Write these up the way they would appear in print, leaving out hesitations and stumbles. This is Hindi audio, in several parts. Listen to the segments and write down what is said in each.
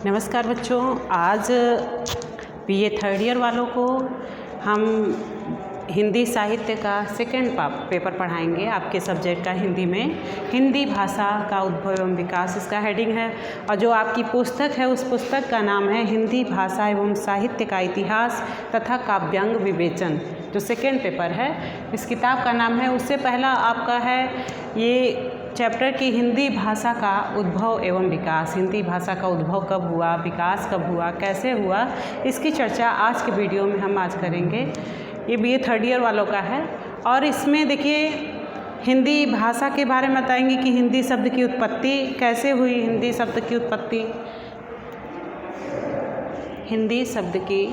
नमस्कार बच्चों, आज बीए थर्ड ईयर वालों को हम हिंदी साहित्य का सेकंड पेपर पढ़ाएंगे। आपके सब्जेक्ट का हिंदी में हिंदी भाषा का उद्भव एवं विकास इसका हेडिंग है। और जो आपकी पुस्तक है उस पुस्तक का नाम है हिंदी भाषा एवं साहित्य का इतिहास तथा काव्यांग विवेचन, जो सेकंड पेपर है। इस किताब का नाम है। उससे पहला आपका है ये चैप्टर की हिंदी भाषा का उद्भव एवं विकास। हिंदी भाषा का उद्भव कब हुआ, विकास कब हुआ, कैसे हुआ, इसकी चर्चा आज के वीडियो में हम आज करेंगे। ये बीए थर्ड ईयर वालों का है और इसमें देखिए हिंदी भाषा के बारे में बताएंगे कि हिंदी शब्द की उत्पत्ति कैसे हुई। हिंदी शब्द की उत्पत्ति, हिंदी शब्द की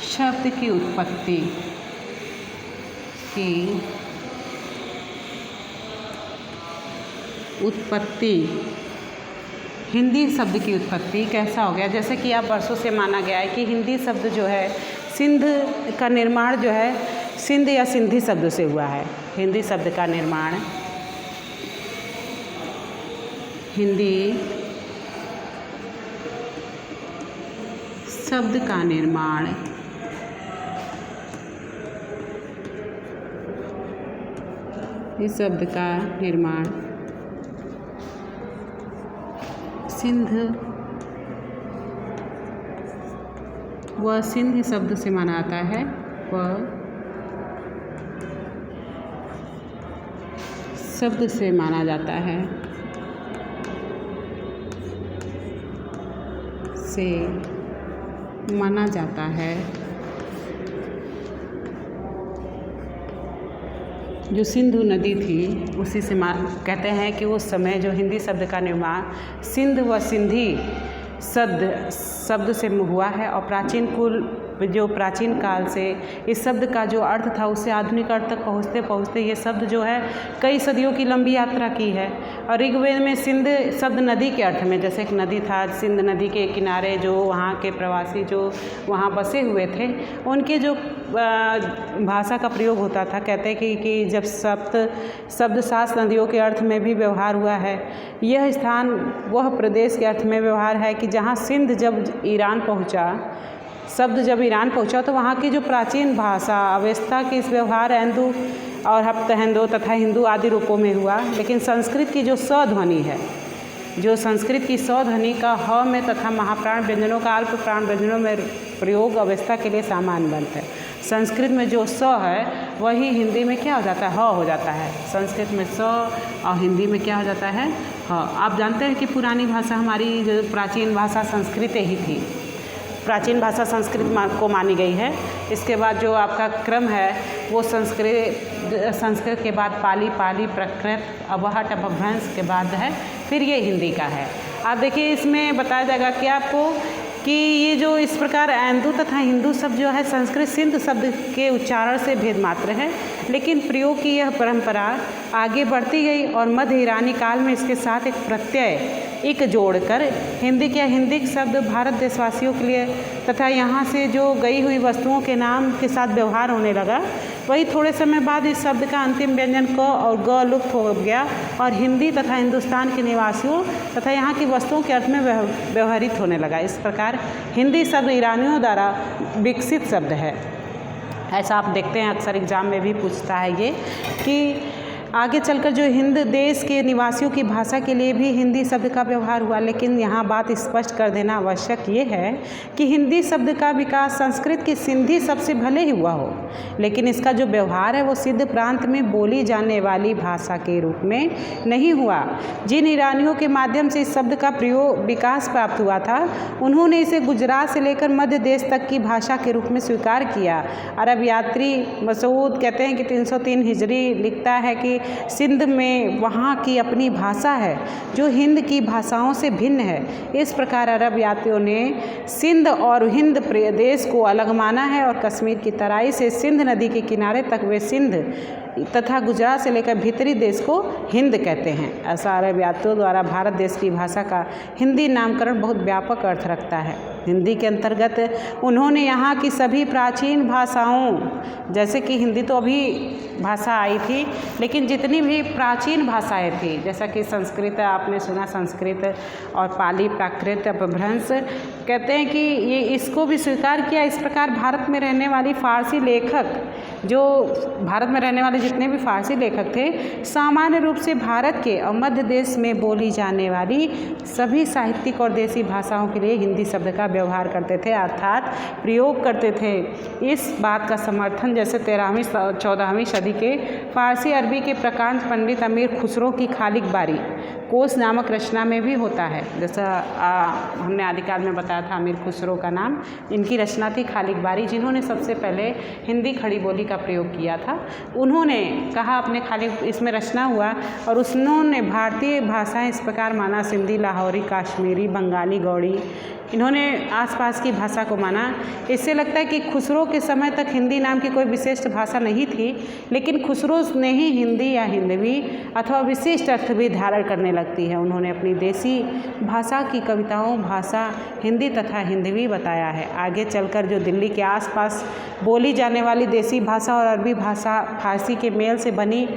शब्द की उत्पत्ति हिंदी शब्द की उत्पत्ति कैसा हो गया। जैसे कि आप वर्षों से माना गया है कि हिंदी शब्द जो है सिंध का निर्माण जो है सिंध या सिंधी शब्द से हुआ है। हिंदी शब्द का निर्माण, हिंदी शब्द का निर्माण इस शब्द का निर्माण सिंध व सिंध शब्द से माना जाता है। वह शब्द से माना जाता है, से माना जाता है। जो सिंधु नदी थी उसी से कहते हैं कि उस समय जो हिंदी शब्द का निर्माण सिंध व सिंधी शब्द से हुआ है। और प्राचीन काल से इस शब्द का जो अर्थ था उससे आधुनिक अर्थ तक पहुँचते पहुँचते ये शब्द जो है कई सदियों की लंबी यात्रा की है। और ऋग्वेद में सिंध शब्द नदी के अर्थ में, जैसे एक नदी था, सिंध नदी के किनारे जो वहाँ के प्रवासी जो वहाँ बसे हुए थे उनके जो भाषा का प्रयोग होता था। कहते हैं कि जब शब्द 7 नदियों के अर्थ में भी व्यवहार हुआ है। यह स्थान वह प्रदेश के अर्थ में व्यवहार है कि जहाँ सिंध जब ईरान पहुँचा तो वहाँ की जो प्राचीन भाषा अवस्था के इस व्यवहार हिंदू और हप्तहिंदू तथा हिंदू आदि रूपों में हुआ। लेकिन संस्कृत की जो स ध्वनि है, जो संस्कृत की स ध्वनि का ह में तथा महाप्राण व्यंजनों का अल्प प्राण व्यंजनों में प्रयोग अवस्था के लिए सामान्य बनता है। संस्कृत में जो स है वही हिंदी में क्या हो जाता है, ह हो जाता है। संस्कृत में स और हिंदी में क्या हो जाता है, ह। आप जानते हैं कि पुरानी भाषा हमारी जो प्राचीन भाषा संस्कृत ही थी। प्राचीन भाषा संस्कृत को मानी गई है। इसके बाद जो आपका क्रम है वो संस्कृत के बाद पाली, प्राकृत, अवहट, अपभ्रंश के बाद है फिर ये हिंदी का है। आप देखिए इसमें बताया जाएगा कि आपको कि ये जो इस प्रकार हिंदू तथा हिंदू शब्द जो है संस्कृत सिंध शब्द के उच्चारण से भेद मात्र है, लेकिन प्रयोग की यह परंपरा आगे बढ़ती गई और मध्य ईरानी काल में इसके साथ एक प्रत्यय इक जोड़कर हिंदी शब्द भारत देशवासियों के लिए तथा यहाँ से जो गई हुई वस्तुओं के नाम के साथ व्यवहार होने लगा। वही थोड़े समय बाद इस शब्द का अंतिम व्यंजन क और ग लुप्त हो गया और हिंदी तथा हिंदुस्तान के निवासियों तथा यहाँ की वस्तुओं के अर्थ में व्यवहारित होने लगा। इस प्रकार हिंदी शब्द ईरानियों द्वारा विकसित शब्द है। ऐसा आप देखते हैं अक्सर एग्जाम में भी पूछता है ये कि आगे चलकर जो हिंद देश के निवासियों की भाषा के लिए भी हिंदी शब्द का व्यवहार हुआ। लेकिन यहाँ बात स्पष्ट कर देना आवश्यक ये है कि हिंदी शब्द का विकास संस्कृत की सिंधी शब्द से भले ही हुआ हो, लेकिन इसका जो व्यवहार है वो सिंध प्रांत में बोली जाने वाली भाषा के रूप में नहीं हुआ। जिन ईरानियों के माध्यम से इस शब्द का विकास प्राप्त हुआ था उन्होंने इसे गुजरात से लेकर मध्य देश तक की भाषा के रूप में स्वीकार किया। अरब यात्री मसूद कहते हैं कि 303 हिजरी लिखता है कि सिंध में वहाँ की अपनी भाषा है जो हिंद की भाषाओं से भिन्न है। इस प्रकार अरब यात्रियों ने सिंध और हिंद प्रदेश को अलग माना है और कश्मीर की तराई से सिंध नदी के किनारे तक वे सिंध तथा गुजरात से लेकर भीतरी देश को हिंद कहते हैं। ऐसा अरब यात्रियों द्वारा भारत देश की भाषा का हिंदी नामकरण बहुत व्यापक अर्थ रखता है। हिंदी के अंतर्गत उन्होंने यहाँ की सभी प्राचीन भाषाओं, जैसे कि हिंदी तो अभी भाषा आई थी, लेकिन जितनी भी प्राचीन भाषाएं थी, जैसा कि संस्कृत आपने सुना, संस्कृत और पाली, प्राकृत, अपभ्रंश, कहते हैं कि ये इसको भी स्वीकार किया। इस प्रकार भारत में रहने वाली फारसी लेखक, जो भारत में रहने वाले जितने भी फारसी लेखक थे, सामान्य रूप से भारत के और मध्य देश में बोली जाने वाली सभी साहित्यिक और देसी भाषाओं के लिए हिंदी शब्द का व्यवहार करते थे, अर्थात प्रयोग करते थे। इस बात का समर्थन जैसे 13वीं 14वीं सदी के फारसी अरबी के प्रकांड पंडित अमीर खुसरो की खालिक बारी कोश नामक रचना में भी होता है। जैसा हमने आदिकाल में बताया था, अमीर खुसरो का नाम, इनकी रचना थी खालिक बारी, जिन्होंने सबसे पहले हिंदी खड़ी बोली का प्रयोग किया था। उन्होंने कहा अपने खालिक, इसमें रचना हुआ और उन्होंने भारतीय भाषाएं इस प्रकार माना, सिंधी, लाहौरी, काश्मीरी, बंगाली, गौड़ी, इन्होंने आसपास की भाषा को माना। इससे लगता है कि खुसरो के समय तक हिंदी नाम की कोई विशिष्ट भाषा नहीं थी, लेकिन खुसरो ने ही हिंदी या हिंदवी अथवा विशिष्ट अर्थ भी धारण करने लगती है। उन्होंने अपनी देसी भाषा की कविताओं भाषा हिंदी तथा हिंदवी बताया है। आगे चलकर जो दिल्ली के आसपास बोली जाने वाली देसी भाषा और अरबी भाषा फारसी के मेल से बनी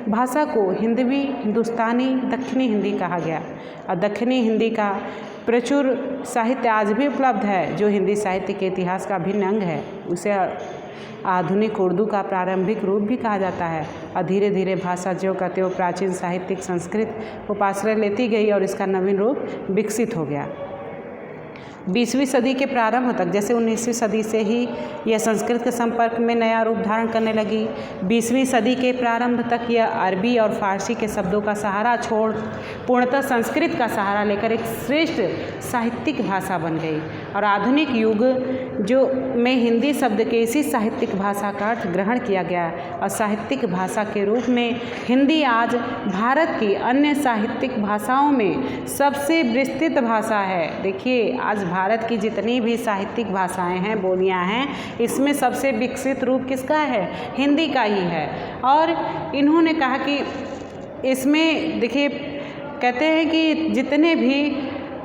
भाषा को हिंदवी, हिंदुस्तानी, दक्षिणी हिंदी कहा गया। और दक्षिणी हिंदी का प्रचुर साहित्य आज भी उपलब्ध है, जो हिंदी साहित्य के इतिहास का भिन्न अंग है। उसे आधुनिक उर्दू का प्रारंभिक रूप भी कहा जाता है। और धीरे धीरे भाषा ज्यों का त्यों प्राचीन साहित्यिक संस्कृत उपाश्रय लेती गई और इसका नवीन रूप विकसित हो गया। 20वीं सदी के प्रारंभ तक, जैसे 19वीं सदी से ही यह संस्कृत के संपर्क में नया रूप धारण करने लगी। 20वीं सदी के प्रारंभ तक यह अरबी और फारसी के शब्दों का सहारा छोड़ पूर्णतः संस्कृत का सहारा लेकर एक श्रेष्ठ साहित्यिक भाषा बन गई। और आधुनिक युग जो में हिंदी शब्द के इसी साहित्यिक भाषा का अर्थ ग्रहण किया गया और साहित्यिक भाषा के रूप में हिंदी आज भारत की अन्य साहित्यिक भाषाओं में सबसे विस्तृत भाषा है। देखिए, आज भारत की जितनी भी साहित्यिक भाषाएं हैं, बोलियां हैं, इसमें सबसे विकसित रूप किसका है? हिंदी का ही है। और इन्होंने कहा कि इसमें देखिए, कहते हैं कि जितने भी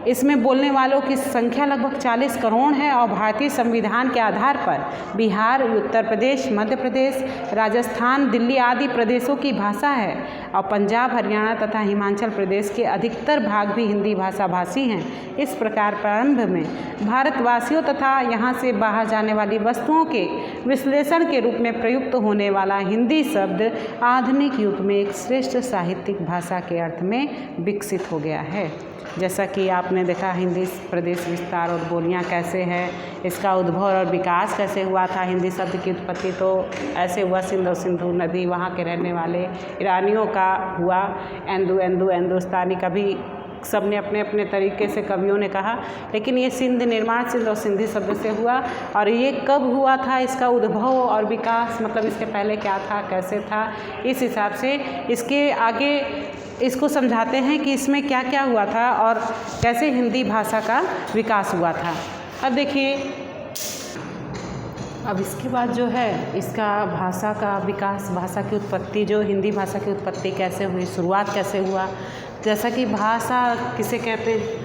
इसमें बोलने वालों की संख्या लगभग 40 करोड़ है और भारतीय संविधान के आधार पर बिहार, उत्तर प्रदेश, मध्य प्रदेश, राजस्थान, दिल्ली आदि प्रदेशों की भाषा है। और पंजाब, हरियाणा तथा हिमाचल प्रदेश के अधिकतर भाग भी हिंदी भाषा भाषी हैं। इस प्रकार प्रारंभ में भारतवासियों तथा यहाँ से बाहर जाने वाली वस्तुओं के विश्लेषण के रूप में प्रयुक्त होने वाला हिंदी शब्द आधुनिक युग में एक श्रेष्ठ साहित्यिक भाषा के अर्थ में विकसित हो गया है। जैसा कि आपने देखा, हिंदी प्रदेश विस्तार और बोलियां कैसे है, इसका उद्भव और विकास कैसे हुआ था। हिंदी शब्द की उत्पत्ति तो ऐसे हुआ, सिंधु नदी वहाँ के रहने वाले ईरानियों का हुआ। हिंदुस्तानी का भी सबने अपने अपने तरीके से कवियों ने कहा, लेकिन ये सिंध निर्माण सिंध और सिंधी शब्द से हुआ। और ये कब हुआ था, इसका उद्भव और विकास, मतलब इसके पहले क्या था, कैसे था, इस हिसाब से इसके आगे इसको समझाते हैं कि इसमें क्या क्या हुआ था और कैसे हिंदी भाषा का विकास हुआ था। अब देखिए, अब इसके बाद जो है इसका भाषा का विकास, भाषा की उत्पत्ति, जो हिंदी भाषा की उत्पत्ति कैसे हुई, शुरुआत कैसे हुआ। जैसा कि भाषा किसे कहते हैं,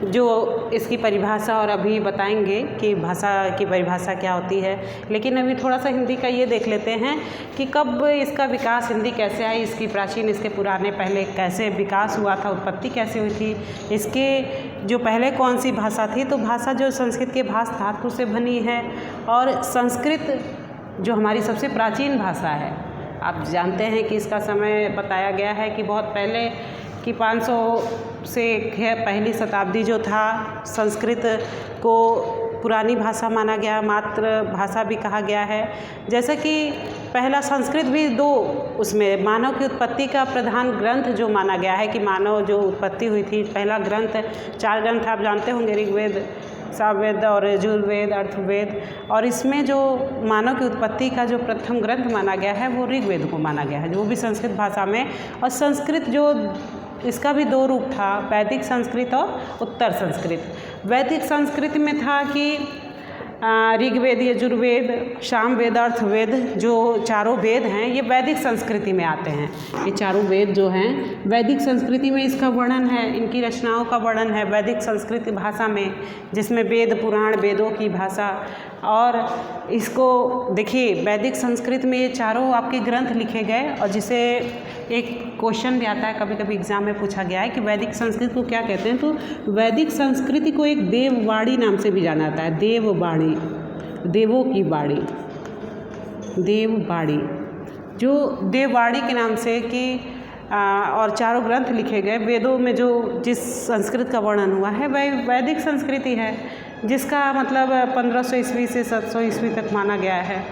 जो इसकी परिभाषा और अभी बताएंगे कि भाषा की परिभाषा क्या होती है। लेकिन अभी थोड़ा सा हिंदी का ये देख लेते हैं कि कब इसका विकास, हिंदी कैसे आई, इसकी प्राचीन, इसके पुराने, पहले कैसे विकास हुआ था, उत्पत्ति कैसे हुई थी, इसके जो पहले कौन सी भाषा थी। तो भाषा जो संस्कृत के भाष धातु से बनी है और संस्कृत जो हमारी सबसे प्राचीन भाषा है। आप जानते हैं कि इसका समय बताया गया है कि बहुत पहले कि 500 से पहली शताब्दी जो था, संस्कृत को पुरानी भाषा माना गया, मातृभाषा भी कहा गया है। जैसा कि पहला संस्कृत भी दो, उसमें मानव की उत्पत्ति का प्रधान ग्रंथ जो माना गया है कि मानव जो उत्पत्ति हुई थी, पहला ग्रंथ, 4 ग्रंथ आप जानते होंगे, ऋग्वेद, सामवेद और यजुर्वेद, अर्थवेद। और इसमें जो मानव की उत्पत्ति का जो प्रथम ग्रंथ माना गया है वो ऋग्वेद को माना गया है, जो भी संस्कृत भाषा में। और संस्कृत जो इसका भी 2 रूप था, वैदिक संस्कृत और उत्तर संस्कृत। वैदिक संस्कृत में था कि ऋग्वेद, यजुर्वेद, सामवेद, अर्थवेद, जो चारों वेद हैं ये वैदिक संस्कृति में आते हैं। ये चारों वेद जो हैं वैदिक संस्कृति में इसका वर्णन है, इनकी रचनाओं का वर्णन है वैदिक संस्कृत भाषा में, जिसमें वेद पुराण, वेदों की भाषा। और इसको देखिए वैदिक संस्कृत में ये चारों आपके ग्रंथ लिखे गए, और जिसे एक क्वेश्चन भी आता है, कभी कभी एग्जाम में पूछा गया है कि वैदिक संस्कृत को क्या कहते हैं, तो वैदिक संस्कृति को एक देववाणी नाम से भी जाना जाता है। देववाणी, देवों की वाणी, देववाणी, जो देववाणी के नाम से कि और चारों ग्रंथ लिखे गए। वेदों में जो जिस संस्कृत का वर्णन हुआ है वह वैदिक संस्कृति है, जिसका मतलब 1500 ईस्वी से 700 ईस्वी तक माना गया है।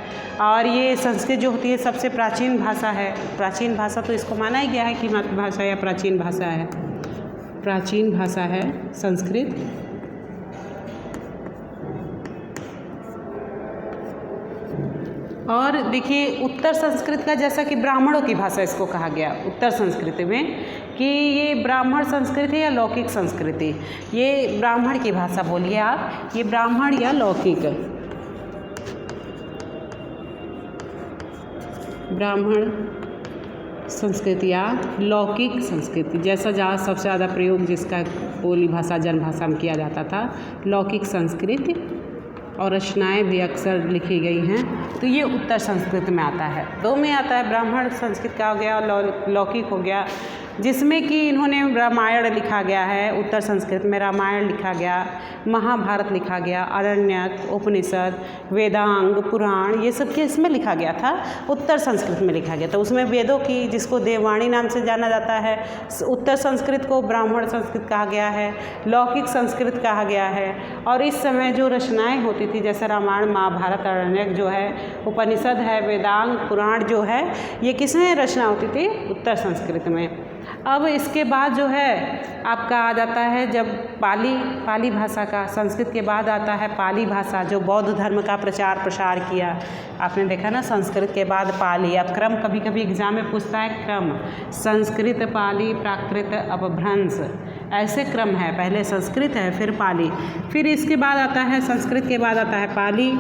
और ये संस्कृत जो होती है सबसे प्राचीन भाषा है। प्राचीन भाषा तो इसको माना ही गया है कि मातृभाषा या प्राचीन भाषा है, प्राचीन भाषा है संस्कृत। और देखिए उत्तर संस्कृत का, जैसा कि ब्राह्मणों की भाषा इसको कहा गया उत्तर संस्कृति में, कि ये ब्राह्मण संस्कृति या लौकिक संस्कृति। ये ब्राह्मण की भाषा बोलिए आप, ये ब्राह्मण या लौकिक, ब्राह्मण संस्कृति या लौकिक संस्कृति, जैसा जहाँ सबसे ज़्यादा प्रयोग जिसका बोली भाषा जन भाषा में किया जाता था, लौकिक संस्कृति। और रचनाएं भी अक्सर लिखी गई हैं, तो ये उत्तर संस्कृत में आता है। दो में आता है, ब्राह्मण संस्कृत का हो गया और लौकिक हो गया, जिसमें कि इन्होंने रामायण लिखा गया है। उत्तर संस्कृत में रामायण लिखा गया, महाभारत लिखा गया, आरण्यक, उपनिषद, वेदांग, पुराण, ये सब के इसमें लिखा गया था, उत्तर संस्कृत में लिखा गया था। उसमें वेदों की, जिसको देववाणी नाम से जाना जाता है, उत्तर संस्कृत को ब्राह्मण संस्कृत कहा गया है, लौकिक संस्कृत कहा गया है। और इस समय जो रचनाएँ होती थी, जैसे रामायण, महाभारत, आरण्यक जो है, उपनिषद है, वेदांग, पुराण जो है, ये किसमें रचना होती थी? उत्तर संस्कृत में। अब इसके बाद जो है आपका आ जाता है जब पाली भाषा का, संस्कृत के बाद आता है पाली भाषा, जो बौद्ध धर्म का प्रचार प्रसार किया। आपने देखा ना, संस्कृत के बाद पाली। अब क्रम कभी कभी एग्जाम में पूछता है, क्रम संस्कृत, पाली, प्राकृत, अपभ्रंश, ऐसे क्रम है। पहले संस्कृत है, फिर पाली, फिर इसके बाद आता है, संस्कृत के बाद आता है पाली।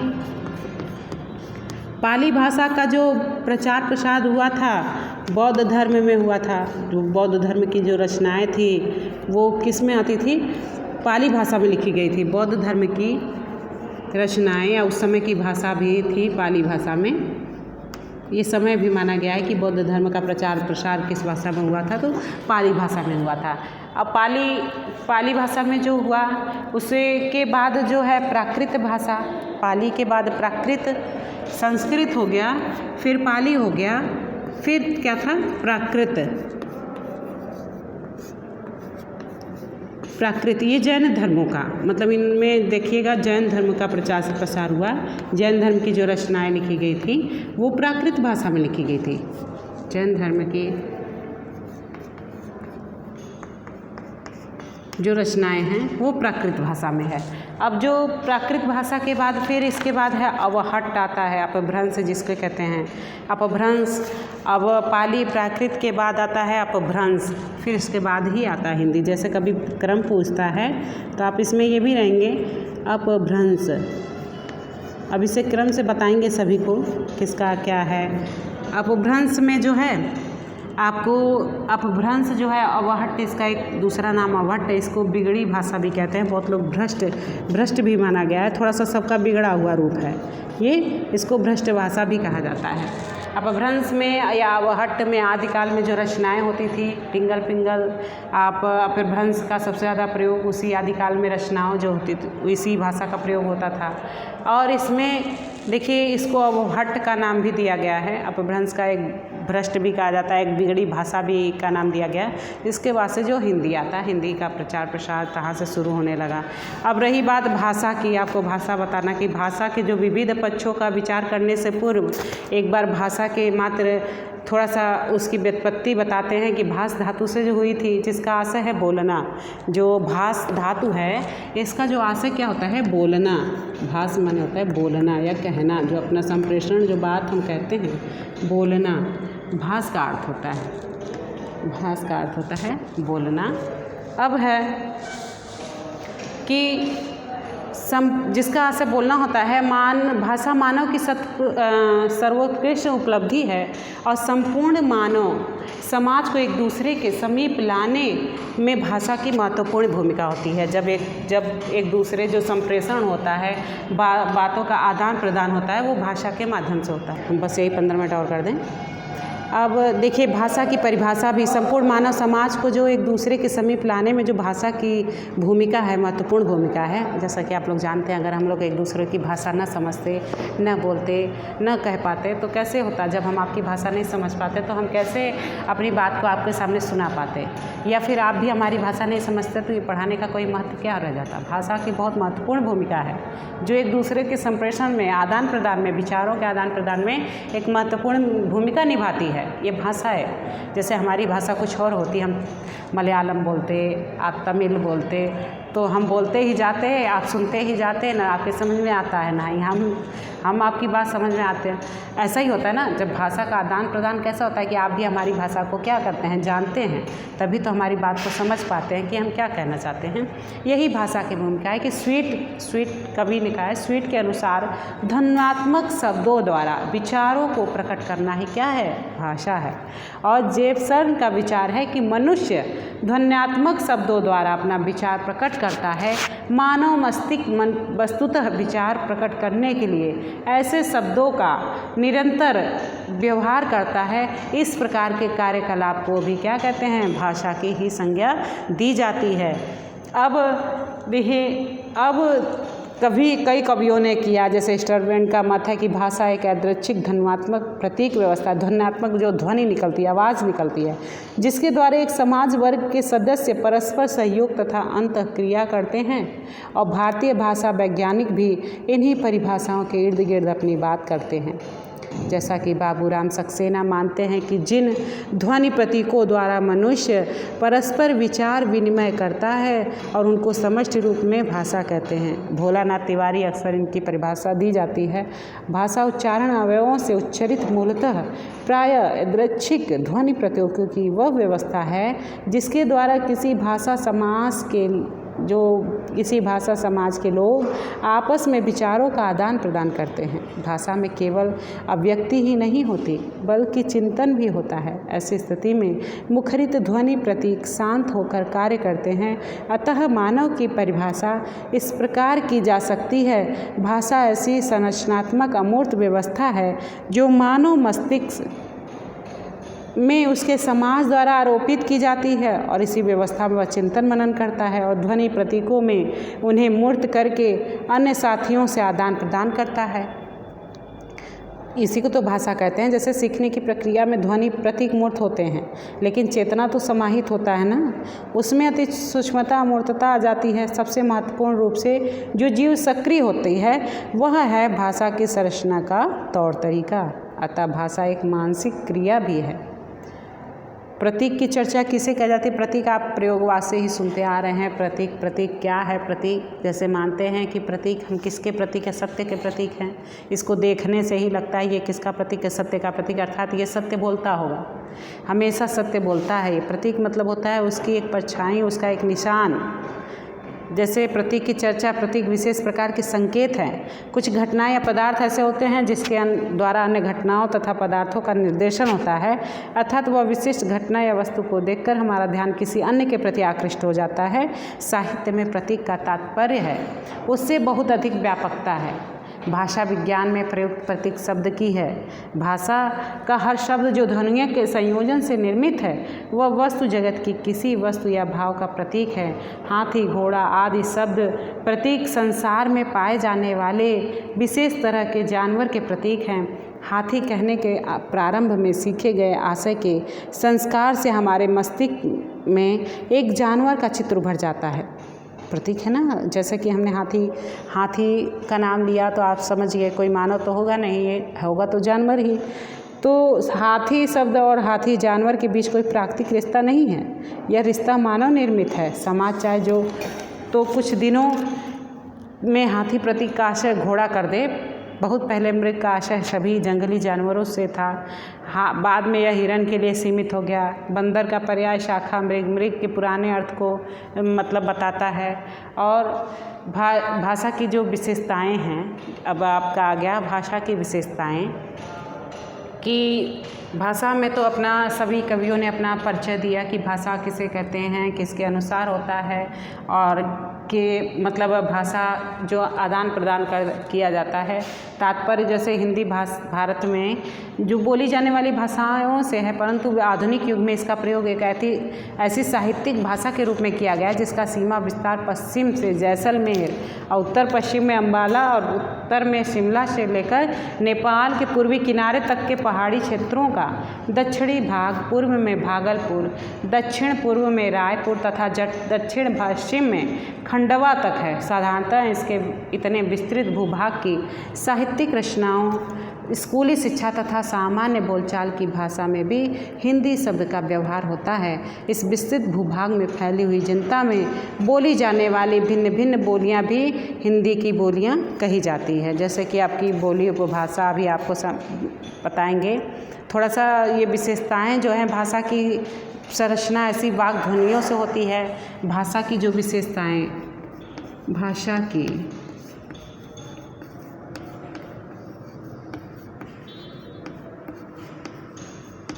पाली भाषा का जो प्रचार प्रसार हुआ था बौद्ध धर्म में हुआ था। जो बौद्ध धर्म की जो रचनाएं थी वो किस में आती थी? पाली भाषा में लिखी गई थी। बौद्ध धर्म की रचनाएं या उस समय की भाषा भी थी पाली भाषा में। ये समय भी माना गया है कि बौद्ध धर्म का प्रचार प्रसार किस भाषा में हुआ था, तो पाली भाषा में हुआ था। अब पाली भाषा में जो हुआ उसे के बाद जो है प्राकृत भाषा, पाली के बाद प्राकृत, संस्कृत हो गया, फिर पाली हो गया, फिर क्या था? प्राकृत। ये जैन धर्मों का, मतलब इनमें देखिएगा जैन धर्म का प्रचार प्रसार हुआ। जैन धर्म की जो रचनाएं लिखी गई थी वो प्राकृत भाषा में लिखी गई थी। जैन धर्म की जो रचनाएं हैं वो प्राकृत भाषा में है। अब जो प्राकृत भाषा के बाद फिर इसके बाद है अवहट्ट आता है, अपभ्रंश जिसको कहते हैं, अपभ्रंश। अब पाली प्राकृत के बाद आता है अपभ्रंश, फिर इसके बाद ही आता है हिंदी। जैसे कभी क्रम पूछता है तो आप इसमें ये भी रहेंगे अपभ्रंश। अब इसे क्रम से बताएंगे सभी को किसका क्या है। अपभ्रंश में जो है आपको अपभ्रंश जो है, अवहट्ट इसका एक दूसरा नाम अवहट्ट है। इसको बिगड़ी भाषा भी कहते हैं। बहुत लोग भ्रष्ट भी माना गया है, थोड़ा सा सबका बिगड़ा हुआ रूप है ये, इसको भ्रष्ट भाषा भी कहा जाता है। अपभ्रंश में या अवहट्ट में आदिकाल में जो रचनाएं होती थी, पिंगल पिंगल, आप अपभ्रंश का सबसे ज़्यादा प्रयोग उसी आदिकाल में रचनाओं जो होती थी इसी भाषा का प्रयोग होता था। और इसमें देखिए इसको अवहट्ट का नाम भी दिया गया है। अपभ्रंश का एक भ्रष्ट भी कहा जाता है, एक बिगड़ी भाषा भी का नाम दिया गया। इसके बाद से जो हिंदी आता है, हिंदी का प्रचार प्रसार तहाँ से शुरू होने लगा। अब रही बात भाषा की, आपको भाषा बताना कि भाषा के जो विविध पक्षों का विचार करने से पूर्व एक बार भाषा के मात्र थोड़ा सा उसकी व्युत्पत्ति बताते हैं कि भास धातु से जो हुई थी, जिसका आशय है बोलना। जो भास धातु है इसका जो आशय क्या होता है? बोलना। भास माने होता है बोलना या कहना, जो अपना संप्रेषण, जो बात हम कहते हैं बोलना, भास का अर्थ होता है, भास का अर्थ होता है बोलना। अब है कि जिसका ऐसे बोलना होता है भाषा मानव की सर्वोत्कृष्ट उपलब्धि है और संपूर्ण मानव समाज को एक दूसरे के समीप लाने में भाषा की महत्वपूर्ण भूमिका होती है। जब एक दूसरे जो संप्रेषण होता है, बातों का आदान प्रदान होता है, वो भाषा के माध्यम से होता है। हम बस यही 15 मिनट और कर दें। अब देखिए, भाषा की परिभाषा भी संपूर्ण मानव समाज को जो एक दूसरे के समीप लाने में जो भाषा की भूमिका है, महत्वपूर्ण भूमिका है। जैसा कि आप लोग जानते हैं, अगर हम लोग एक दूसरे की भाषा न समझते, न बोलते, न कह पाते तो कैसे होता। जब हम आपकी भाषा नहीं समझ पाते तो हम कैसे अपनी बात को आपके सामने सुना पाते, या फिर आप भी हमारी भाषा नहीं समझते तो ये पढ़ाने का कोई महत्व क्या रह जाता। भाषा की बहुत महत्वपूर्ण भूमिका है जो एक दूसरे के संप्रेषण में, आदान प्रदान में, विचारों के आदान प्रदान में एक महत्वपूर्ण भूमिका निभाती है। ये भाषा है। जैसे हमारी भाषा कुछ और होती, हम मलयालम बोलते, आप तमिल बोलते, तो हम बोलते ही जाते हैं, आप सुनते ही जाते हैं, ना आपके समझ में आता है, ना ही हम आपकी बात समझ में आते हैं। ऐसा ही होता है ना। जब भाषा का आदान प्रदान कैसा होता है कि आप भी हमारी भाषा को क्या करते हैं, जानते हैं, तभी तो हमारी बात को समझ पाते हैं कि हम क्या कहना चाहते हैं। यही भाषा की भूमिका है कि स्वीट कवि ने कहा है, स्वीट के अनुसार ध्वन्यात्मक शब्दों द्वारा विचारों को प्रकट करना ही क्या है, भाषा है। और जेफसन का विचार है कि मनुष्य ध्वन्यात्मक शब्दों द्वारा अपना विचार प्रकट करता है। मानव मस्तिष्क वस्तुतः विचार प्रकट करने के लिए ऐसे शब्दों का निरंतर व्यवहार करता है। इस प्रकार के कार्यकलाप को भी क्या कहते हैं, भाषा की ही संज्ञा दी जाती है। अब कई कवियों ने किया, जैसे स्टर्वेंट का मत है कि भाषा एक यादृच्छिक ध्वन्यात्मक प्रतीक व्यवस्था, ध्वन्यात्मक जो ध्वनि निकलती है, आवाज़ निकलती है, जिसके द्वारा एक समाज वर्ग के सदस्य परस्पर सहयोग तथा अंतःक्रिया करते हैं। और भारतीय भाषा वैज्ञानिक भी इन्हीं परिभाषाओं के इर्द गिर्द अपनी बात करते हैं। जैसा कि बाबूराम सक्सेना मानते हैं कि जिन ध्वनि प्रतीकों द्वारा मनुष्य परस्पर विचार विनिमय करता है और उनको समष्टि रूप में भाषा कहते हैं। भोलानाथ तिवारी अक्सर इनकी परिभाषा दी जाती है। भाषा उच्चारण अवयवों से उच्चरित मूलतः प्राय यादृच्छिक ध्वनि प्रतीकों की वह व्यवस्था है जिसके द्वारा किसी भाषा समाज के लोग आपस में विचारों का आदान प्रदान करते हैं। भाषा में केवल अभिव्यक्ति ही नहीं होती बल्कि चिंतन भी होता है। ऐसी स्थिति में मुखरित ध्वनि प्रतीक शांत होकर कार्य करते हैं। अतः मानव की परिभाषा इस प्रकार की जा सकती है, भाषा ऐसी संरचनात्मक अमूर्त व्यवस्था है जो मानव मस्तिष्क में उसके समाज द्वारा आरोपित की जाती है और इसी व्यवस्था में वह चिंतन मनन करता है और ध्वनि प्रतीकों में उन्हें मूर्त करके अन्य साथियों से आदान प्रदान करता है। इसी को तो भाषा कहते हैं। जैसे सीखने की प्रक्रिया में ध्वनि प्रतीक मूर्त होते हैं, लेकिन चेतना तो समाहित होता है ना, उसमें अति सूक्ष्मता अमूर्तता आ जाती है। सबसे महत्वपूर्ण रूप से जो जीव सक्रिय होती है वह है भाषा की संरचना का तौर तरीका। अतः भाषा एक मानसिक क्रिया भी है। प्रतीक की चर्चा किसे कह जाती है? प्रतीक आप प्रयोगवाद से ही सुनते आ रहे हैं। प्रतीक क्या है? प्रतीक जैसे मानते हैं कि प्रतीक हम किसके प्रतीक है? सत्य के प्रतीक हैं। इसको देखने से ही लगता है ये किसका प्रतीक है? सत्य का प्रतीक, अर्थात ये सत्य बोलता होगा, हमेशा सत्य बोलता है। ये प्रतीक मतलब होता है उसकी एक परछाई, उसका एक निशान। जैसे प्रतीक की चर्चा, प्रतीक विशेष प्रकार के संकेत हैं। कुछ घटनाएं या पदार्थ ऐसे होते हैं जिसके द्वारा अन्य घटनाओं तथा पदार्थों का निर्देशन होता है, अर्थात वह विशिष्ट घटना या वस्तु को देखकर हमारा ध्यान किसी अन्य के प्रति आकृष्ट हो जाता है। साहित्य में प्रतीक का तात्पर्य है उससे बहुत अधिक व्यापकता है। भाषा विज्ञान में प्रयुक्त प्रतीक शब्द की है। भाषा का हर शब्द जो ध्वनियों के संयोजन से निर्मित है वह वस्तु जगत की किसी वस्तु या भाव का प्रतीक है। हाथी, घोड़ा आदि शब्द प्रतीक संसार में पाए जाने वाले विशेष तरह के जानवर के प्रतीक हैं। हाथी कहने के प्रारंभ में सीखे गए आशय के संस्कार से हमारे मस्तिष्क में एक जानवर का चित्र उभर जाता है। प्रतीक है ना। जैसे कि हमने हाथी का नाम लिया तो आप समझ गए कोई मानव तो होगा नहीं, ये होगा तो जानवर ही। तो हाथी शब्द और हाथी जानवर के बीच कोई प्राकृतिक रिश्ता नहीं है, यह रिश्ता मानव निर्मित है। समाज चाहे जो तो कुछ दिनों में हाथी प्रतीक का आशय घोड़ा कर दे, बहुत पहले मृग का आशय सभी जंगली जानवरों से था। हाँ, बाद में यह हिरण के लिए सीमित हो गया। बंदर का पर्याय शाखा मृग, मृग के पुराने अर्थ को मतलब बताता है। और भाषा की जो विशेषताएं हैं, अब आपका आ गया भाषा की विशेषताएं कि भाषा में तो अपना सभी कवियों ने अपना परिचय दिया कि भाषा किसे कहते हैं, किसके अनुसार होता है, और कि मतलब भाषा जो आदान प्रदान किया जाता है। तात्पर्य जैसे हिंदी भारत में जो बोली जाने वाली भाषाओं से है, परंतु आधुनिक युग में इसका प्रयोग एक ऐसी साहित्यिक भाषा के रूप में किया गया जिसका सीमा विस्तार पश्चिम से जैसलमेर और उत्तर पश्चिम में अम्बाला और उत्तर में शिमला से लेकर नेपाल के पूर्वी किनारे तक के पहाड़ी क्षेत्रों का, दक्षिणी भाग पूर्व में भागलपुर, दक्षिण पूर्व में रायपुर तथा दक्षिण पश्चिम में खंडवा तक है। साधारणतः इसके इतने विस्तृत भूभाग की साहित्यिक रचनाओं, स्कूली शिक्षा तथा सामान्य बोलचाल की भाषा में भी हिंदी शब्द का व्यवहार होता है। इस विस्तृत भूभाग में फैली हुई जनता में बोली जाने वाली भिन्न भिन्न बोलियां भी हिंदी की बोलियां कही जाती है। जैसे कि आपकी बोली उपभाषा अभी आपको बताएंगे। थोड़ा सा ये विशेषताएं जो हैं भाषा की संरचना ऐसी वाक् ध्वनियों से होती है। भाषा की जो विशेषताएं, भाषा की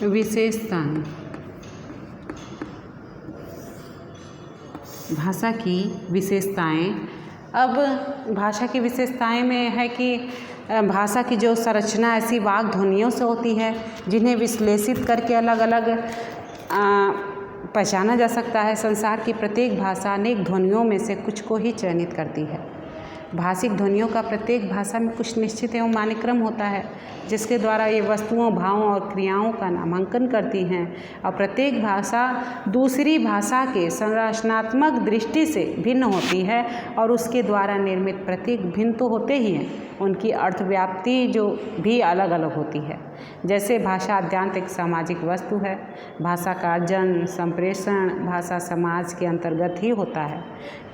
विशेषताएं, भाषा की विशेषताएं। अब भाषा की विशेषताएं में है कि भाषा की जो संरचना ऐसी वाक् ध्वनियों से होती है जिन्हें विश्लेषित करके अलग अलग पहचाना जा सकता है। संसार की प्रत्येक भाषा अनेक ध्वनियों में से कुछ को ही चयनित करती है। भाषिक ध्वनियों का प्रत्येक भाषा में कुछ निश्चित एवं मानक्रम होता है जिसके द्वारा ये वस्तुओं, भावों और क्रियाओं का नामांकन करती हैं, और प्रत्येक भाषा दूसरी भाषा के संरचनात्मक दृष्टि से भिन्न होती है और उसके द्वारा निर्मित प्रतीक भिन्न तो होते ही हैं, उनकी अर्थव्याप्ति जो भी अलग अलग होती है। जैसे भाषा अद्यांत एक सामाजिक वस्तु है। भाषा का अर्जन, संप्रेषण भाषा समाज के अंतर्गत ही होता है।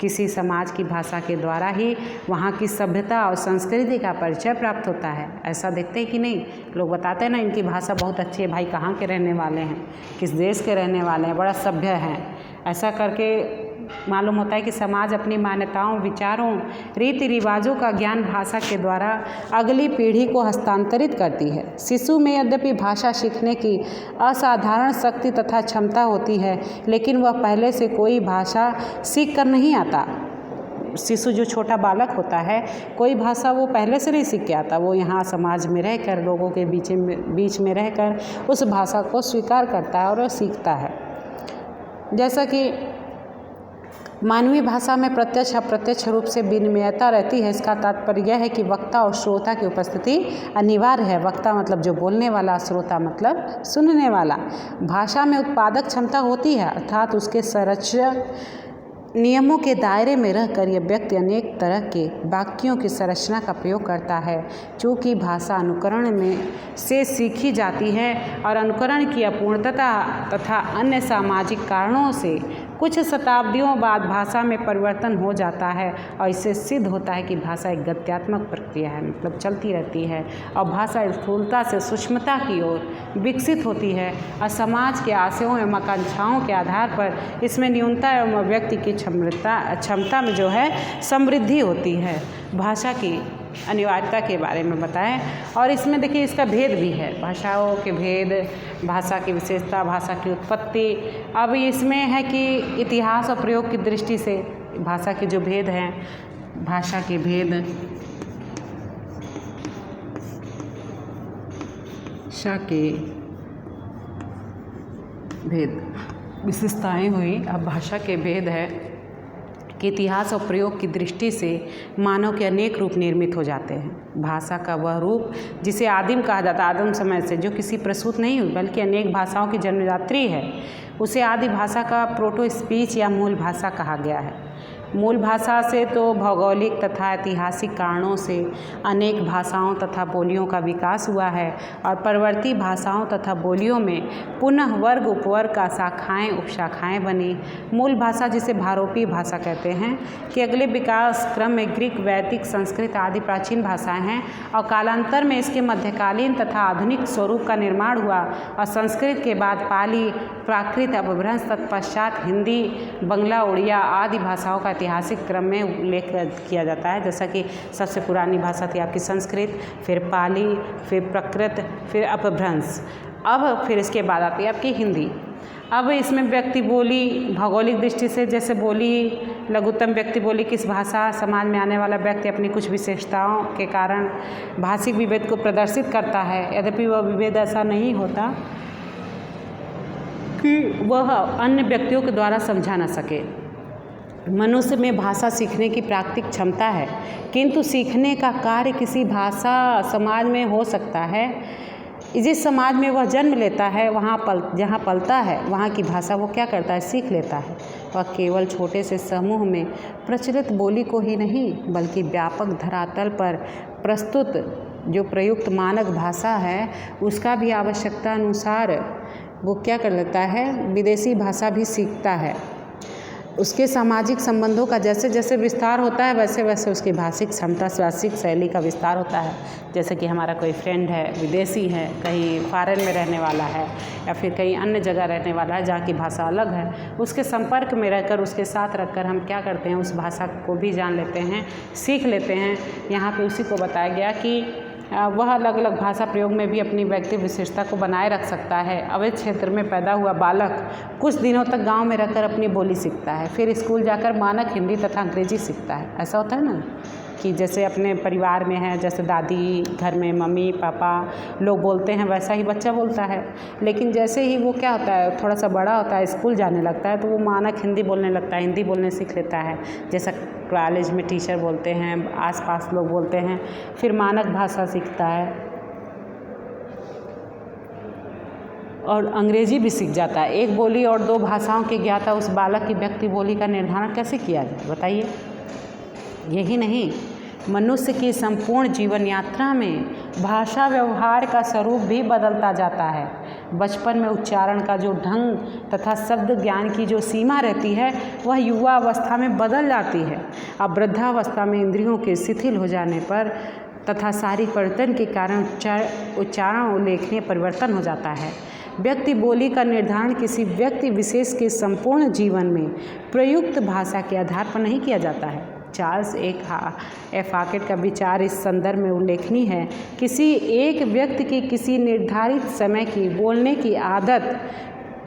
किसी समाज की भाषा के द्वारा ही वहाँ की सभ्यता और संस्कृति का परिचय प्राप्त होता है। ऐसा देखते हैं कि नहीं, लोग बताते हैं ना इनकी भाषा बहुत अच्छी है, भाई कहाँ के रहने वाले हैं, किस देश के रहने वाले हैं, बड़ा सभ्य हैं। ऐसा करके मालूम होता है कि समाज अपनी मान्यताओं, विचारों, रीति रिवाजों का ज्ञान भाषा के द्वारा अगली पीढ़ी को हस्तांतरित करती है। शिशु में यद्यपि भाषा सीखने की असाधारण शक्ति तथा क्षमता होती है, लेकिन वह पहले से कोई भाषा सीख कर नहीं आता। शिशु जो छोटा बालक होता है, कोई भाषा वो पहले से नहीं सीख के आता, वो यहाँ समाज में रहकर, लोगों के बीच में रहकर उस भाषा को स्वीकार करता है और वह सीखता है। जैसा कि मानवीय भाषा में प्रत्यक्ष अप्रत्यक्ष रूप से विनिमयता रहती है। इसका तात्पर्य यह है कि वक्ता और श्रोता की उपस्थिति अनिवार्य है। वक्ता मतलब जो बोलने वाला, श्रोता मतलब सुनने वाला। भाषा में उत्पादक क्षमता होती है, अर्थात उसके संरचना नियमों के दायरे में रहकर यह व्यक्ति अनेक तरह के वाक्यों की संरचना का प्रयोग करता है। चूँकि भाषा अनुकरण में से सीखी जाती है और अनुकरण की अपूर्णता तथा अन्य सामाजिक कारणों से कुछ शताब्दियों बाद भाषा में परिवर्तन हो जाता है, और इससे सिद्ध होता है कि भाषा एक गत्यात्मक प्रक्रिया है, मतलब चलती रहती है, और भाषा स्थूलता से सूक्ष्मता की ओर विकसित होती है, और समाज के आशयों एवं आकांक्षाओं के आधार पर इसमें न्यूनता एवं व्यक्ति की क्षमता में जो है समृद्धि होती है। भाषा की अनिवार्यता के बारे में बताएं, और इसमें देखिए इसका भेद भी है, भाषाओं के भेद, भाषा की विशेषता, भाषा की उत्पत्ति। अब इसमें है कि इतिहास और प्रयोग की दृष्टि से भाषा के जो भेद हैं, भाषा के भेद, भाषा के भेद विशेषताएं हुई। अब भाषा के भेद है कि इतिहास और प्रयोग की दृष्टि से मानव के अनेक रूप निर्मित हो जाते हैं। भाषा का वह रूप जिसे आदिम कहा जाता है, आदिम समय से, जो किसी प्रसूत नहीं हुई बल्कि अनेक भाषाओं की जन्मदात्री है, उसे आदि भाषा का प्रोटो स्पीच या मूल भाषा कहा गया है। मूल भाषा से तो भौगोलिक तथा ऐतिहासिक कारणों से अनेक भाषाओं तथा बोलियों का विकास हुआ है और परवर्ती भाषाओं तथा बोलियों में पुनः वर्ग उपवर्ग का शाखाएं उपशाखाएं बनी। मूल भाषा जिसे भारोपीय भाषा कहते हैं कि अगले विकास क्रम में ग्रीक, वैदिक, संस्कृत आदि प्राचीन भाषाएं हैं और कालांतर में इसके मध्यकालीन तथा आधुनिक स्वरूप का निर्माण हुआ और संस्कृत के बाद पाली, प्राकृत, अपभ्रंश तत्पश्चात हिंदी, बंगला, उड़िया आदि भाषाओं का ऐतिहासिक क्रम में उल्लेख किया जाता है। जैसा कि सबसे पुरानी भाषा थी आपकी संस्कृत, फिर पाली, फिर प्राकृत, फिर अपभ्रंश, अब फिर इसके बाद आती है आपकी हिंदी। अब इसमें व्यक्ति बोली भौगोलिक दृष्टि से, जैसे बोली लघुत्तम व्यक्ति बोली किस भाषा समाज में आने वाला व्यक्ति अपनी कुछ विशेषताओं के कारण भाषिक विभेद को प्रदर्शित करता है, यद्यपि वह विभेद ऐसा नहीं होता कि वह अन्य व्यक्तियों के द्वारा समझा न सके। मनुष्य में भाषा सीखने की प्राकृतिक क्षमता है, किंतु सीखने का कार्य किसी भाषा समाज में हो सकता है जिस समाज में वह जन्म लेता है, जहाँ पलता है वहाँ की भाषा वो क्या करता है, सीख लेता है। वह केवल छोटे से समूह में प्रचलित बोली को ही नहीं बल्कि व्यापक धरातल पर प्रस्तुत जो प्रयुक्त मानक भाषा है उसका भी आवश्यकता अनुसार वो क्या कर लेता है, विदेशी भाषा भी सीखता है। उसके सामाजिक संबंधों का जैसे जैसे विस्तार होता है वैसे वैसे उसकी भाषिक क्षमता, भाषिक शैली का विस्तार होता है। जैसे कि हमारा कोई फ्रेंड है, विदेशी है, कहीं फॉरेन में रहने वाला है या फिर कहीं अन्य जगह रहने वाला है जहाँ की भाषा अलग है, उसके संपर्क में रहकर उसके साथ रखकर हम क्या करते हैं, उस भाषा को भी जान लेते हैं, सीख लेते हैं। यहाँ पे उसी को बताया गया कि वह अलग अलग भाषा प्रयोग में भी अपनी व्यक्तिगत विशेषता को बनाए रख सकता है। अवैध क्षेत्र में पैदा हुआ बालक कुछ दिनों तक गांव में रहकर अपनी बोली सीखता है, फिर स्कूल जाकर मानक हिंदी तथा अंग्रेजी सीखता है। ऐसा होता है ना कि जैसे अपने परिवार में है, जैसे दादी घर में मम्मी पापा लोग बोलते हैं वैसा ही बच्चा बोलता है, लेकिन जैसे ही वो क्या होता है, थोड़ा सा बड़ा होता है, स्कूल जाने लगता है तो वो मानक हिंदी बोलने लगता है, हिंदी बोलने सीख लेता है। जैसा कॉलेज में टीचर बोलते हैं, आसपास लोग बोलते हैं, फिर मानक भाषा सीखता है और अंग्रेजी भी सीख जाता है। एक बोली और दो भाषाओं के ज्ञाता उस बालक की व्यक्ति बोली का निर्धारण कैसे किया जाए, बताइए। यही नहीं, मनुष्य की संपूर्ण जीवन यात्रा में भाषा व्यवहार का स्वरूप भी बदलता जाता है। बचपन में उच्चारण का जो ढंग तथा शब्द ज्ञान की जो सीमा रहती है वह युवा अवस्था में बदल जाती है। अब वृद्धावस्था में इंद्रियों के शिथिल हो जाने पर तथा शारीरिक परिवर्तन के कारण उच्चारण उल्लेखनीय परिवर्तन हो जाता है। व्यक्ति बोली का निर्धारण किसी व्यक्ति विशेष के संपूर्ण जीवन में प्रयुक्त भाषा के आधार पर नहीं किया जाता है। चार्ल्स एफ हाकेट का विचार इस संदर्भ में उल्लेखनीय है। किसी एक व्यक्ति की किसी निर्धारित समय की बोलने की आदत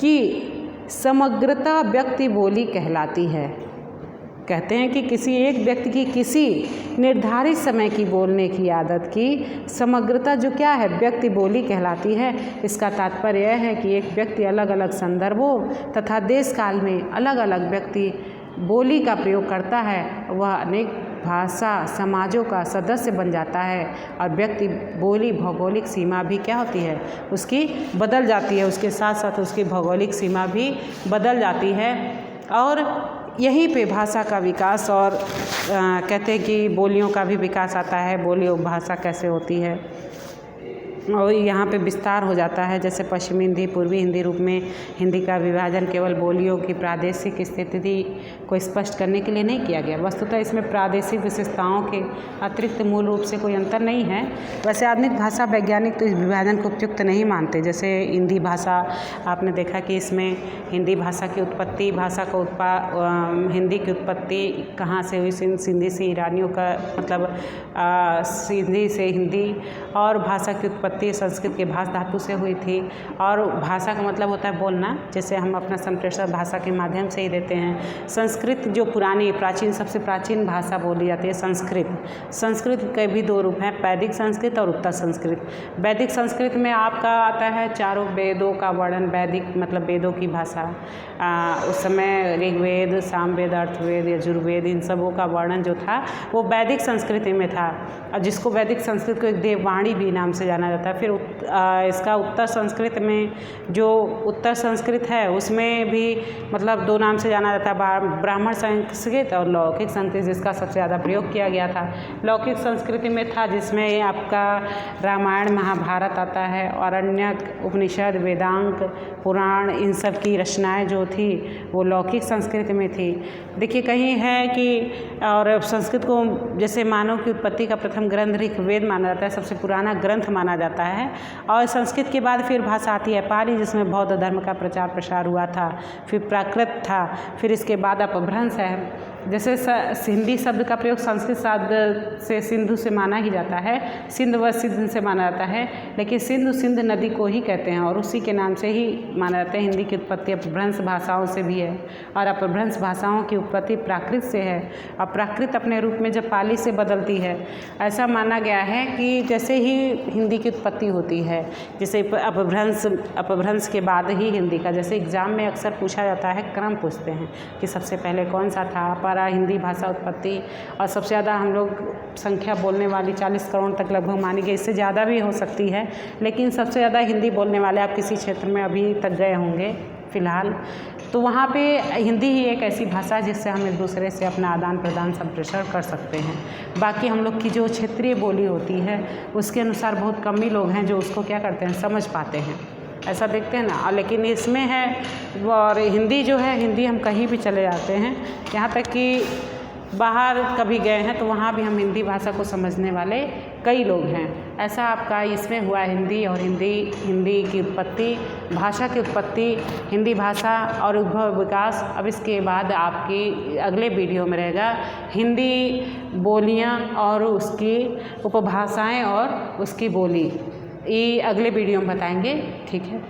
की समग्रता व्यक्ति बोली कहलाती है। कहते हैं कि किसी एक व्यक्ति की किसी निर्धारित समय की बोलने की आदत की समग्रता जो क्या है, व्यक्ति बोली कहलाती है। इसका तात्पर्य यह है कि एक व्यक्ति अलग अलग संदर्भों तथा देश काल में अलग अलग व्यक्ति बोली का प्रयोग करता है, वह अनेक भाषा समाजों का सदस्य बन जाता है और व्यक्ति बोली भौगोलिक सीमा भी क्या होती है, उसकी बदल जाती है, उसके साथ साथ उसकी भौगोलिक सीमा भी बदल जाती है। और यहीं पे भाषा का विकास और कहते हैं कि बोलियों का भी विकास आता है। बोली और भाषा कैसे होती है और यहाँ पे विस्तार हो जाता है। जैसे पश्चिमी हिंदी, पूर्वी हिंदी रूप में हिंदी का विभाजन केवल बोलियों की प्रादेशिक स्थिति को स्पष्ट करने के लिए नहीं किया गया। वस्तुतः इसमें प्रादेशिक विशेषताओं के अतिरिक्त मूल रूप से कोई अंतर नहीं है। वैसे आधुनिक भाषा वैज्ञानिक तो इस विभाजन को उपयुक्त नहीं मानते। जैसे हिंदी भाषा, आपने देखा कि इसमें हिंदी भाषा की उत्पत्ति, भाषा का हिंदी की उत्पत्ति कहाँ से हुई, सिंधी से ईरानियों का मतलब सिंधी से हिंदी, और भाषा की उत्पत्ति संस्कृत के भाष धातु से हुई थी। और भाषा का मतलब होता है बोलना, जैसे हम अपना संप्रेषण भाषा के माध्यम से ही देते हैं। संस्कृत जो पुरानी प्राचीन सबसे प्राचीन भाषा बोली जाती है संस्कृत। संस्कृत के भी दो रूप हैं, वैदिक संस्कृत और उत्तर संस्कृत। वैदिक संस्कृत में आपका आता है चारों वेदों का वर्णन, वैदिक मतलब वेदों की भाषा। उस समय ऋग्वेद, सामवेद, अर्थवेद, यजुर्वेद, इन सबों का वर्णन जो था वो वैदिक संस्कृति में था। और जिसको वैदिक संस्कृत को एक देववाणी भी नाम से जाना जाता जाता है। फिर इसका उत्तर संस्कृत में जो उत्तर संस्कृत है उसमें भी मतलब 2 नाम से जाना जाता है, ब्राह्मण संस्कृत और लौकिक संस्कृत, जिसका सबसे ज़्यादा प्रयोग किया गया था। लौकिक संस्कृति में था जिसमें आपका रामायण महाभारत आता है, आरण्यक, उपनिषद, वेदांत, पुराण, इन सब की रचनाएँ जो थी वो लौकिक संस्कृति में थी। देखिए कहीं है कि और संस्कृत को जैसे मानव की उत्पत्ति का प्रथम ग्रंथ ऋग्वेद माना जाता है, सबसे पुराना ग्रंथ माना जाता है। और संस्कृत के बाद फिर भाषा आती है पाली, जिसमें बौद्ध धर्म का प्रचार प्रसार हुआ था। फिर प्राकृत था, फिर इसके बाद अपभ्रंश है। जैसे हिंदी शब्द का प्रयोग संस्कृत शब्द से सिंधु से माना ही जाता है, सिंध व सिंध से माना जाता है, लेकिन सिंध नदी को ही कहते हैं और उसी के नाम से ही माना जाता है। हिंदी की उत्पत्ति अपभ्रंश भाषाओं से भी है और अपभ्रंश भाषाओं की उत्पत्ति प्राकृत से है और प्राकृत अपने रूप में जब पाली से बदलती है, ऐसा माना गया है कि जैसे ही हिंदी की उत्पत्ति होती है, जैसे अपभ्रंश के बाद ही हिंदी का, जैसे एग्ज़ाम में अक्सर पूछा जाता है, क्रम पूछते हैं कि सबसे पहले कौन सा था, पर हिंदी भाषा उत्पत्ति और सबसे ज़्यादा हम लोग संख्या बोलने वाली 40 करोड़ तक लगभग मानी गई, इससे ज़्यादा भी हो सकती है, लेकिन सबसे ज़्यादा हिंदी बोलने वाले आप किसी क्षेत्र में अभी तक गए होंगे फ़िलहाल, तो वहाँ पे हिंदी ही एक ऐसी भाषा है जिससे हम एक दूसरे से अपना आदान प्रदान संप्रेषण कर सकते हैं। बाकी हम लोग की जो क्षेत्रीय बोली होती है उसके अनुसार बहुत कम ही लोग हैं जो उसको क्या करते हैं, समझ पाते हैं, ऐसा देखते हैं ना। लेकिन इसमें है और हिंदी जो है, हिंदी हम कहीं भी चले जाते हैं, यहाँ तक कि बाहर कभी गए हैं तो वहाँ भी हम हिंदी भाषा को समझने वाले कई लोग हैं। ऐसा आपका इसमें हुआ हिंदी और हिंदी की उत्पत्ति, भाषा की उत्पत्ति, हिंदी भाषा और उद्भव विकास। अब इसके बाद आपकी अगले वीडियो में रहेगा हिंदी बोलियाँ और उसकी उपभाषाएँ और उसकी बोली, ये अगले वीडियो में बताएंगे। ठीक है।